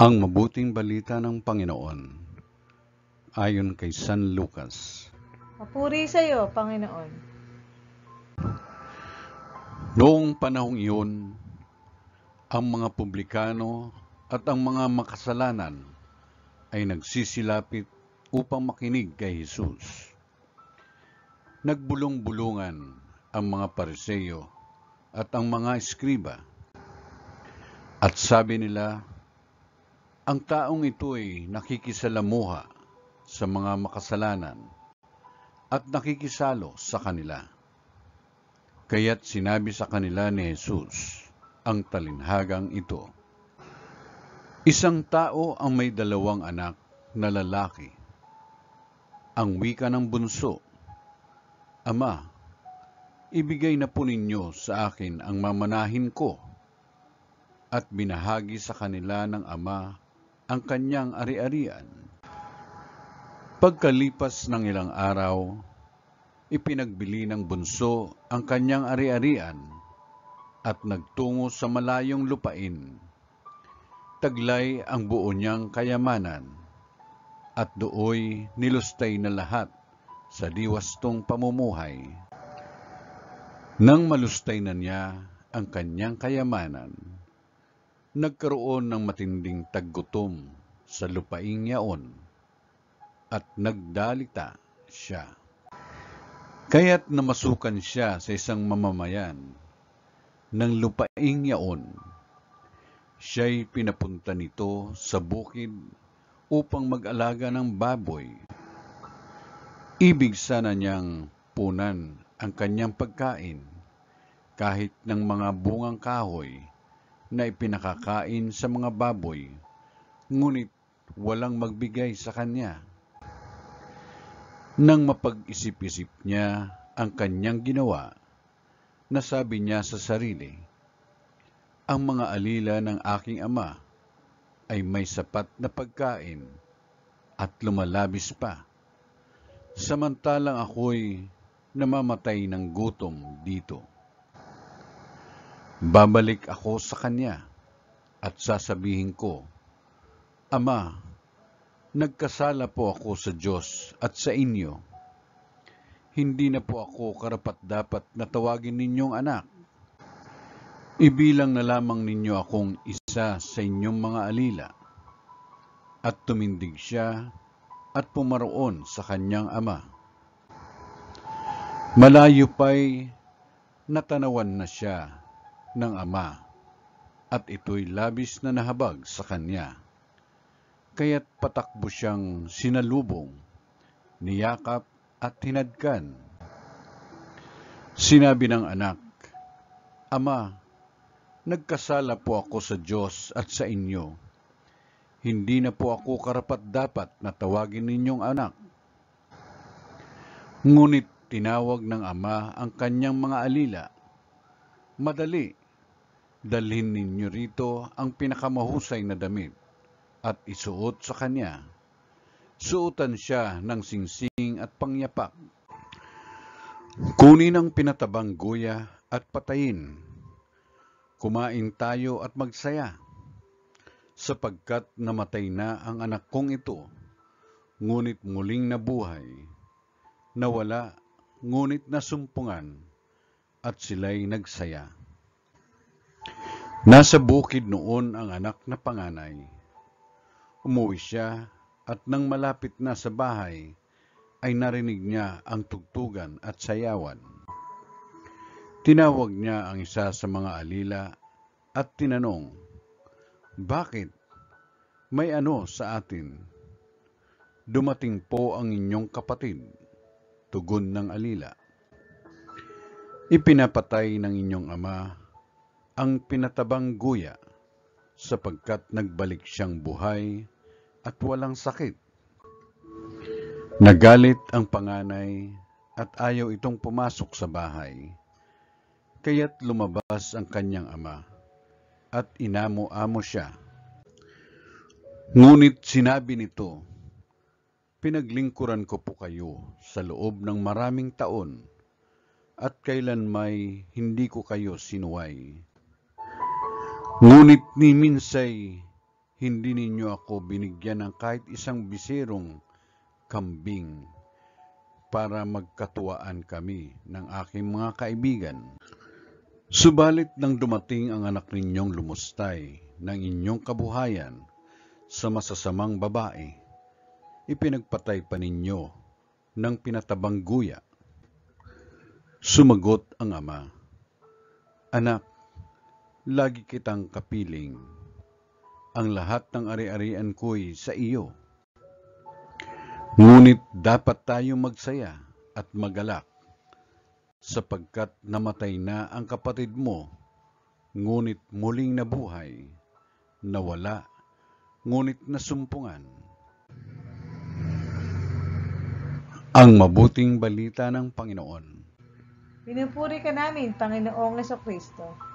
Ang mabuting balita ng Panginoon ayon kay San Lucas. Papuri sa iyo, Panginoon. Noong panahong iyon, ang mga publikano at ang mga makasalanan ay nagsisilapit upang makinig kay Jesus. Nagbulong-bulungan ang mga Pariseo at ang mga eskriba. At sabi nila, ang taong ito ay nakikisalamuha sa mga makasalanan at nakikisalo sa kanila. Kaya't sinabi sa kanila ni Jesus ang talinhagang ito. Isang tao ang may 2 anak na lalaki. Ang wika ng bunso, Ama, ibigay na po ninyo sa akin ang mamanahin ko. At binahagi sa kanila ng ama ang kanyang ari-arian. Pagkalipas ng ilang araw, ipinagbili ng bunso ang kanyang ari-arian at nagtungo sa malayong lupain. Taglay ang buo niyang kayamanan at dooy nilustay na lahat sa diwastong pamumuhay. Nang malustay na niya ang kanyang kayamanan, nagkaroon ng matinding taggutom sa lupaing yaon at nagdalita siya. Kaya't namasukan siya sa isang mamamayan ng lupaing yaon. Siya'y pinapunta nito sa bukid upang mag-alaga ng baboy. Ibig sana niyang punan ang kanyang pagkain kahit ng mga bungang kahoy na ipinakakain sa mga baboy, ngunit walang magbigay sa kanya. Nang mapag-isip-isip niya ang kanyang ginawa, nasabi niya sa sarili, ang mga alila ng aking ama ay may sapat na pagkain at lumalabis pa, samantalang ako'y namamatay ng gutom dito. Babalik ako sa kanya at sasabihin ko, Ama, nagkasala po ako sa Diyos at sa inyo. Hindi na po ako karapat-dapat na tawagin ninyong anak. Ibilang na lamang ninyo akong isa sa inyong mga alila. At tumindig siya at pumaroon sa kanyang ama. Malayo pa'y natanawan na siya ng ama, at ito'y labis na nahabag sa kanya. Kaya't patakbo siyang sinalubong, niyakap at hinadkan. Sinabi ng anak, Ama, nagkasala po ako sa Diyos at sa inyo. Hindi na po ako karapat-dapat na tawagin ninyong anak. Ngunit tinawag ng ama ang kanyang mga alila. Madali, dalhin ninyo rito ang pinakamahusay na damit at isuot sa kanya. Suotan siya ng singsing at pangyapak. Kunin ang pinatabang guya at patayin. Kumain tayo at magsaya, sapagkat namatay na ang anak kong ito, ngunit muling nabuhay. Nawala, ngunit nasumpungan, at sila'y nagsaya. Nasa bukid noon ang anak na panganay. Umuwi siya at nang malapit na sa bahay, ay narinig niya ang tugtugan at sayawan. Tinawag niya ang isa sa mga alila at tinanong, Bakit? May ano sa atin? Dumating po ang inyong kapatid, tugon ng alila. Ipinapatay ng inyong ama ang pinatabang guya, sapagkat nagbalik siyang buhay at walang sakit. Nagalit ang panganay at ayaw itong pumasok sa bahay. Kaya't lumabas ang kanyang ama at inamo-amo siya. Ngunit sinabi nito, Pinaglingkuran ko po kayo sa loob ng maraming taon at kailanmay hindi ko kayo sinuway. Ngunit ni minsay hindi ninyo ako binigyan ng kahit isang bisirong kambing para magkatuwaan kami ng aking mga kaibigan. Subalit nang dumating ang anak ninyong lumustay ng inyong kabuhayan sa masasamang babae, ipinagpatay pa ninyo ng pinatabang guya. Sumagot ang ama, "Anak, lagi kitang kapiling. Ang lahat ng ari-arian ko'y sa iyo. Ngunit dapat tayong magsaya at magalak, sapagkat namatay na ang kapatid mo, ngunit muling nabuhay, nawala, ngunit nasumpungan." Ang mabuting balita ng Panginoon. Pinupuri ka namin, Panginoong Hesuscristo.